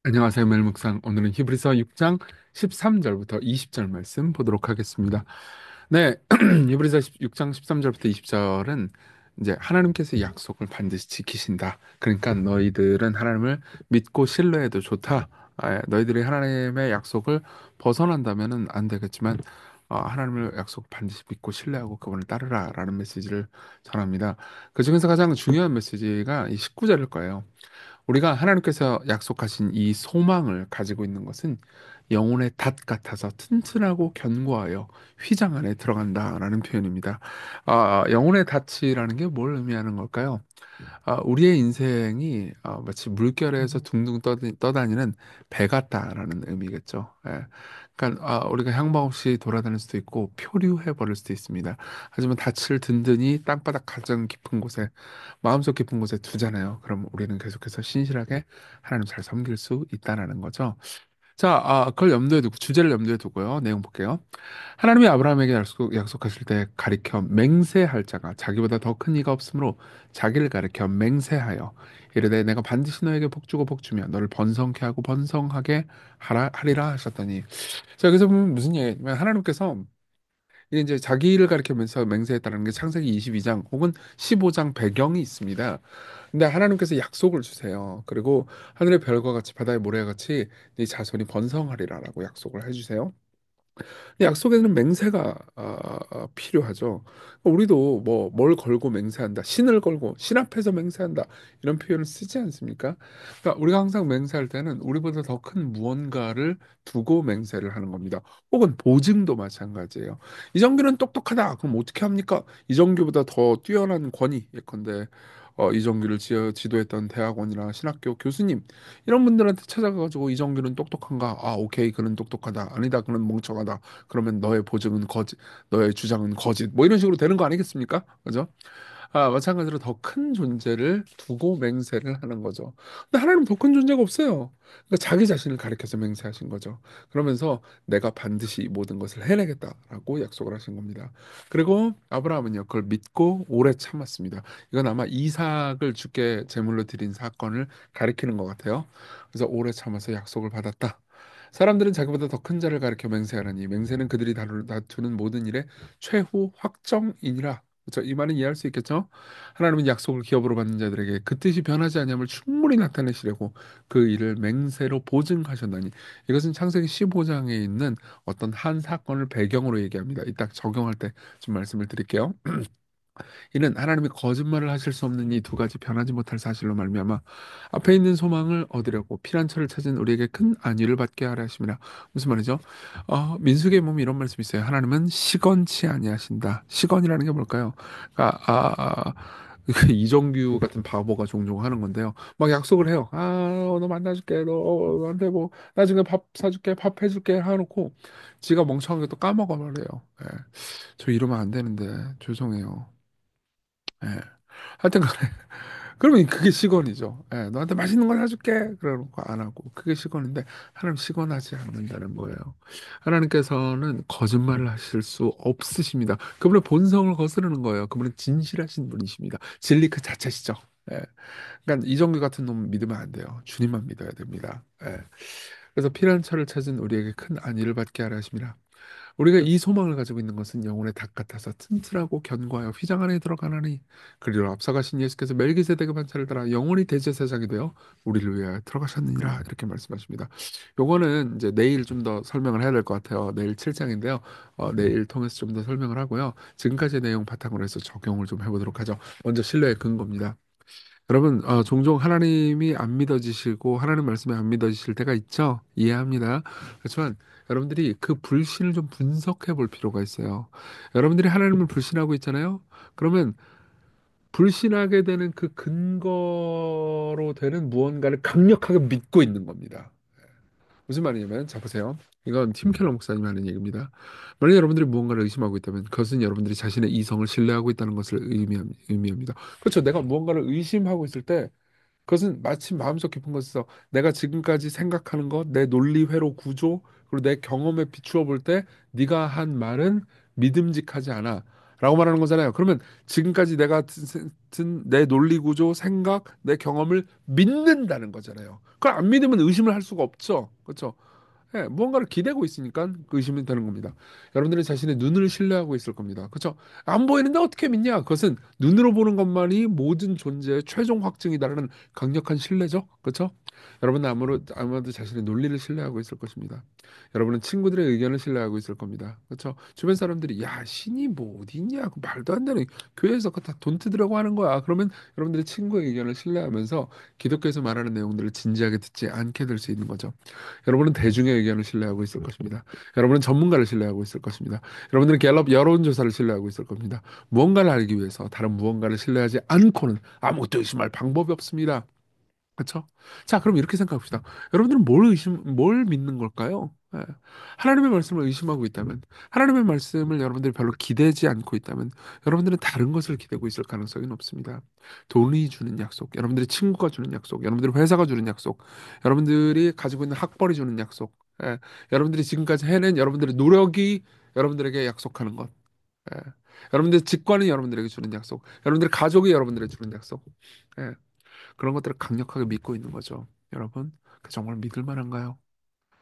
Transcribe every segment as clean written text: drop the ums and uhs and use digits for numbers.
안녕하세요, 멜묵상. 오늘은 히브리서 6장 13절부터 20절 말씀 보도록 하겠습니다. 네, 히브리서 6장 13절부터 20절은 이제 하나님께서 약속을 반드시 지키신다. 그러니까 너희들은 하나님을 믿고 신뢰해도 좋다. 너희들이 하나님의 약속을 벗어난다면은 안 되겠지만 하나님의 약속 반드시 믿고 신뢰하고 그분을 따르라라는 메시지를 전합니다. 그 중에서 가장 중요한 메시지가 이 19절일 거예요. 우리가 하나님께서 약속하신 이 소망을 가지고 있는 것은 영혼의 닷 같아서 튼튼하고 견고하여 휘장 안에 들어간다라는 표현입니다. 영혼의 닷이라는 게 뭘 의미하는 걸까요? 우리의 인생이 마치 물결에서 둥둥 떠다니는 배 같다라는 의미겠죠. 예. 그러니까 우리가 향방 없이 돌아다닐 수도 있고 표류해 버릴 수도 있습니다. 하지만 닻을 든든히 땅바닥 가장 깊은 곳에 마음속 깊은 곳에 두잖아요. 그럼 우리는 계속해서 신실하게 하나님 잘 섬길 수 있다라는 거죠. 자, 그걸 염두에 두고 주제를 염두에 두고요. 내용 볼게요. 하나님이 아브라함에게 약속하실 때 가리켜 맹세할 자가 자기보다 더 큰 이가 없으므로 자기를 가리켜 맹세하여 이르되 내가 반드시 너에게 복주고 복주며 너를 번성케 하고 번성하게 하리라 하셨더니. 자, 여기서 보면 무슨 얘기냐면 하나님께서 이게 이제 자기를 가리키면서 맹세했다는 게 창세기 22장 혹은 15장 배경이 있습니다. 근데 하나님께서 약속을 주세요. 그리고 하늘의 별과 같이 바다의 모래와 같이 네 자손이 번성하리라라고 약속을 해주세요. 약속에는 맹세가 필요하죠. 우리도 뭐 뭘 걸고 맹세한다, 신을 걸고 신 앞에서 맹세한다 이런 표현을 쓰지 않습니까? 그러니까 우리가 항상 맹세할 때는 우리보다 더 큰 무언가를 두고 맹세를 하는 겁니다. 혹은 보증도 마찬가지예요. 이정규는 똑똑하다. 그럼 어떻게 합니까? 이정규보다 더 뛰어난 권위 예컨대 이정규를 지도했던 대학원이나 신학교 교수님 이런 분들한테 찾아가가지고 이정규는 똑똑한가? 오케이, 그는 똑똑하다. 아니다, 그는 멍청하다. 그러면 너의 보증은 거짓, 너의 주장은 거짓. 뭐 이런 식으로 되는 거 아니겠습니까? 그죠? 마찬가지로 더 큰 존재를 두고 맹세를 하는 거죠. 근데 하나님은 더 큰 존재가 없어요. 그러니까 자기 자신을 가리켜서 맹세하신 거죠. 그러면서 내가 반드시 이 모든 것을 해내겠다라고 약속을 하신 겁니다. 그리고 아브라함은요, 그걸 믿고 오래 참았습니다. 이건 아마 이삭을 주께 제물로 드린 사건을 가리키는 것 같아요. 그래서 오래 참아서 약속을 받았다. 사람들은 자기보다 더 큰 자를 가리켜 맹세하느니 맹세는 그들이 다투는 모든 일의 최후 확정이니라. 그렇죠? 이 말은 이해할 수 있겠죠? 하나님은 약속을 기업으로 받는 자들에게 그 뜻이 변하지 아니함을 충분히 나타내시려고 그 일을 맹세로 보증하셨나니 이것은 창세기 15장에 있는 어떤 한 사건을 배경으로 얘기합니다. 이따 적용할 때 좀 말씀을 드릴게요. 이는 하나님이 거짓말을 하실 수 없는 이 두 가지 변하지 못할 사실로 말미암아 앞에 있는 소망을 얻으려고 피난처를 찾은 우리에게 큰 안위를 받게 하려 하심이라. 무슨 말이죠? 민수기에 보면 이런 말씀이 있어요. 하나님은 시건치 아니하신다. 시건이라는 게 뭘까요? 아, 아, 아, 그 이정규 같은 바보가 종종 하는 건데요. 막 약속을 해요. 너 만나줄게. 너한테 뭐 나중에 밥 사줄게, 밥 해줄게 하놓고 지가 멍청하게 또 까먹어 버려요. 예. 저 이러면 안 되는데 죄송해요. 예. 하여튼 간에 그러면 그게 시건이죠. 예, 너한테 맛있는 거 사줄게. 그러놓고 안 하고 그게 시건인데 하나님 시건하지 않는다는 거예요. 하나님께서는 거짓말을 하실 수 없으십니다. 그분의 본성을 거스르는 거예요. 그분은 진실하신 분이십니다. 진리 그 자체시죠. 예. 그러니까 이정규 같은 놈 믿으면 안 돼요. 주님만 믿어야 됩니다. 예. 그래서 피난처를 찾은 우리에게 큰 안위를 받게 하라 하십니다. 우리가 이 소망을 가지고 있는 것은 영혼의 닭 같아서 튼튼하고 견고하여 휘장 안에 들어가나니 그리로 앞서가신 예수께서 멜기세덱의 반차를 따라 영원히 대제사장이 되어 우리를 위하여 들어가셨느니라 이렇게 말씀하십니다. 요거는 이제 내일 좀 더 설명을 해야 될 것 같아요. 내일 7장인데요. 내일 통해서 좀 더 설명을 하고요. 지금까지의 내용 바탕으로 해서 적용을 좀 해보도록 하죠. 먼저 신뢰의 근거입니다. 여러분, 종종 하나님이 안 믿어지시고 하나님 말씀이 안 믿어지실 때가 있죠. 이해합니다. 그렇지만 여러분들이 그 불신을 좀 분석해 볼 필요가 있어요. 여러분들이 하나님을 불신하고 있잖아요. 그러면 불신하게 되는 그 근거로 되는 무언가를 강력하게 믿고 있는 겁니다. 무슨 말이냐면, 자 보세요. 이건 팀 켈러 목사님 하는 얘기입니다. 만약 여러분들이 무언가를 의심하고 있다면 그것은 여러분들이 자신의 이성을 신뢰하고 있다는 것을 의미합니다. 그렇죠. 내가 무언가를 의심하고 있을 때 그것은 마치 마음속 깊은 곳에서 내가 지금까지 생각하는 것, 내 논리 회로 구조, 그리고 내 경험에 비추어 볼 때 네가 한 말은 믿음직하지 않아 라고 말하는 거잖아요. 그러면 지금까지 내가 내 논리 구조, 생각, 내 경험을 믿는다는 거잖아요. 그걸 안 믿으면 의심을 할 수가 없죠. 그렇죠? 예, 무언가를 기대고 있으니까 그 의심이 되는 겁니다. 여러분들은 자신의 눈을 신뢰하고 있을 겁니다. 그렇죠? 안 보이는데 어떻게 믿냐? 그것은 눈으로 보는 것만이 모든 존재의 최종 확증이다라는 강력한 신뢰죠. 그렇죠? 여러분은 아무래도 자신의 논리를 신뢰하고 있을 것입니다. 여러분은 친구들의 의견을 신뢰하고 있을 겁니다. 그렇죠? 주변 사람들이 야, 신이 뭐 어디 있냐? 그 말도 안 되는 교회에서 그거 다 돈 뜯으려고 하는 거야. 그러면 여러분들이 친구의 의견을 신뢰하면서 기독교에서 말하는 내용들을 진지하게 듣지 않게 될 수 있는 거죠. 여러분은 대중의 의견을 신뢰하고 있을 것입니다. 여러분은 전문가를 신뢰하고 있을 것입니다. 여러분들은 갤럽 여론조사를 신뢰하고 있을 겁니다. 무언가를 알기 위해서 다른 무언가를 신뢰하지 않고는 아무것도 의심할 방법이 없습니다. 그렇죠? 자, 그럼 이렇게 생각합시다. 여러분들은 뭘 믿는 걸까요? 예. 하나님의 말씀을 의심하고 있다면, 하나님의 말씀을 여러분들이 별로 기대지 않고 있다면, 여러분들은 다른 것을 기대고 있을 가능성이 높습니다. 돈이 주는 약속, 여러분들의 친구가 주는 약속, 여러분들의 회사가 주는 약속, 여러분들이 가지고 있는 학벌이 주는 약속, 예. 여러분들이 지금까지 해낸 여러분들의 노력이 여러분들에게 약속하는 것, 예. 여러분들의 직관이 여러분들에게 주는 약속, 여러분들의 가족이 여러분들에게 주는 약속, 예. 그런 것들을 강력하게 믿고 있는 거죠. 여러분, 그 정말 믿을 만한가요?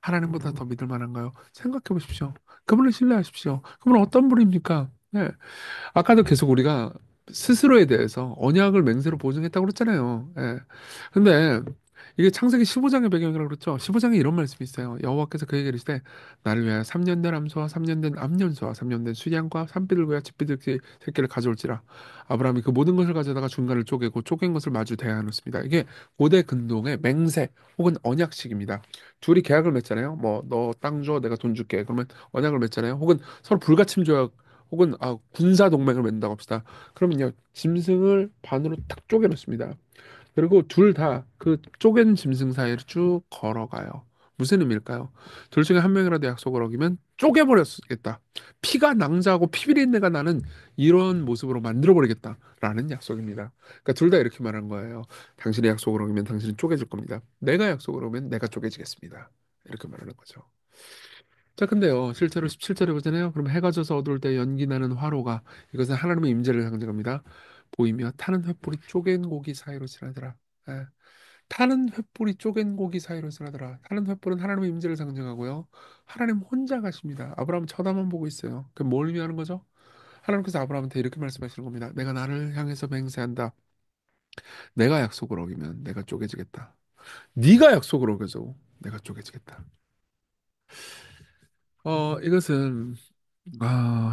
하나님보다 더 믿을 만한가요? 생각해 보십시오. 그분을 신뢰하십시오. 그분은 어떤 분입니까? 네. 아까도 계속 우리가 스스로에 대해서 언약을 맹세로 보증했다고 그랬잖아요. 예. 근데 이게 창세기 15장의 배경이라고 그랬죠. 15장에 이런 말씀이 있어요. 여호와께서 그에게 이르시되 나를 위하여 3년 된 암소와 3년 된 암년소와 3년 된 수양과 산비둘기와 칡비둘 새끼를 가져올지라. 아브라함이 그 모든 것을 가져다가 중간을 쪼개고 쪼갠 것을 마주 대하였습니다. 이게 고대 근동의 맹세 혹은 언약식입니다. 둘이 계약을 맺잖아요. 뭐 너 땅 줘, 내가 돈 줄게. 그러면 언약을 맺잖아요. 혹은 서로 불가침 조약 혹은 군사 동맹을 맺는다고 합시다. 그러면요 짐승을 반으로 딱 쪼개놓습니다. 그리고 둘 다 그 쪼갠 짐승 사이를 쭉 걸어가요. 무슨 의미일까요? 둘 중에 한 명이라도 약속을 어기면 쪼개버렸겠다. 피가 낭자하고 피비린내가 나는 이런 모습으로 만들어버리겠다라는 약속입니다. 그러니까 둘 다 이렇게 말한 거예요. 당신의 약속을 어기면 당신은 쪼개질 겁니다. 내가 약속을 어기면 내가 쪼개지겠습니다. 이렇게 말하는 거죠. 자, 근데요, 실제로 17절에 보잖아요. 그럼 해가 져서 어두울 때 연기 나는 화로가 이것은 하나님의 임재를 상징합니다. 보이며 타는 횃불이 쪼갠 고기 사이로 지나더라. 예. 타는 횃불이 쪼갠 고기 사이로 지나더라. 타는 횃불은 하나님의 임재를 상징하고요. 하나님 혼자 가십니다. 아브라함은 쳐다만 보고 있어요. 그럼 뭘 의미하는 거죠? 하나님께서 아브라함한테 이렇게 말씀하시는 겁니다. 내가 나를 향해서 맹세한다. 내가 약속을 어기면 내가 쪼개지겠다. 네가 약속을 어겨줘. 내가 쪼개지겠다. 이것은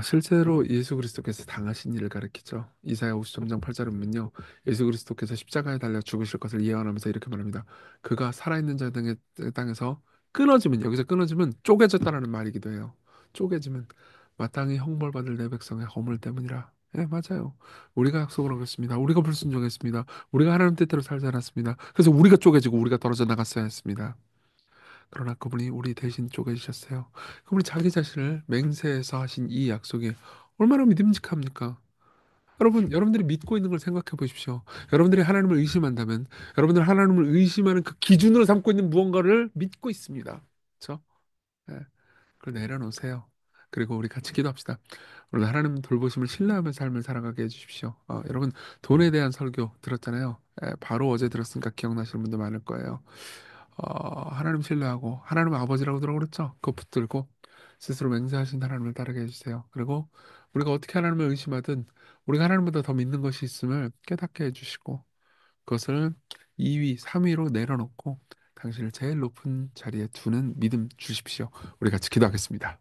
실제로 예수 그리스도께서 당하신 일을 가리키죠. 이사야 53장 8절을 보면요. 예수 그리스도께서 십자가에 달려 죽으실 것을 예언하면서 이렇게 말합니다. 그가 살아있는 자 등의 땅에서 끊어지면, 여기서 끊어지면 쪼개졌다라는 말이기도 해요. 쪼개지면 마땅히 형벌받을 내 백성의 허물 때문이라. 예, 맞아요. 우리가 약속을 어겼습니다. 우리가 불순종했습니다. 우리가 하나님 뜻대로 살지 않았습니다. 그래서 우리가 쪼개지고 우리가 떨어져 나갔어야 했습니다. 그러나 그분이 우리 대신 쪼개주셨어요. 그분이 자기 자신을 맹세해서 하신 이 약속이 얼마나 믿음직합니까? 여러분들이 믿고 있는 걸 생각해 보십시오. 여러분들이 하나님을 의심한다면, 여러분들 하나님을 의심하는 그 기준으로 삼고 있는 무언가를 믿고 있습니다. 그렇죠? 네. 그걸 내려놓으세요. 그리고 우리 같이 기도합시다. 오늘 하나님 돌보심을 신뢰하며 삶을 살아가게 해주십시오. 여러분 돈에 대한 설교 들었잖아요. 바로 어제 들었으니까 기억나시는 분도 많을 거예요. 하나님 신뢰하고 하나님 아버지라고 들어 그랬죠. 그거 붙들고 스스로 맹세하신 하나님을 따르게 해주세요. 그리고 우리가 어떻게 하나님을 의심하든 우리가 하나님보다 더 믿는 것이 있음을 깨닫게 해주시고 그것을 2위, 3위로 내려놓고 당신을 제일 높은 자리에 두는 믿음 주십시오. 우리 같이 기도하겠습니다.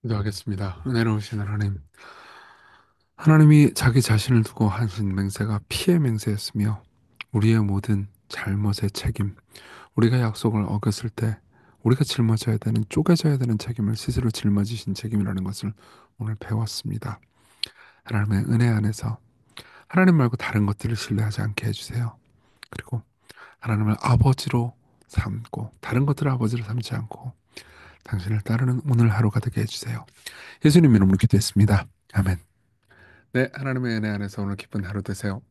기도하겠습니다. 은혜로우신 하나님, 하나님이 자기 자신을 두고 하신 맹세가 피의 맹세였으며 우리의 모든 잘못의 책임, 우리가 약속을 어겼을 때 우리가 짊어져야 되는, 쪼개져야 되는 책임을 스스로 짊어지신 책임이라는 것을 오늘 배웠습니다. 하나님의 은혜 안에서 하나님 말고 다른 것들을 신뢰하지 않게 해주세요. 그리고 하나님을 아버지로 삼고 다른 것들을 아버지로 삼지 않고 당신을 따르는 오늘 하루가 되게 해주세요. 예수님 이름으로 기도했습니다. 아멘. 네, 하나님의 은혜 안에서 오늘 기쁜 하루 되세요.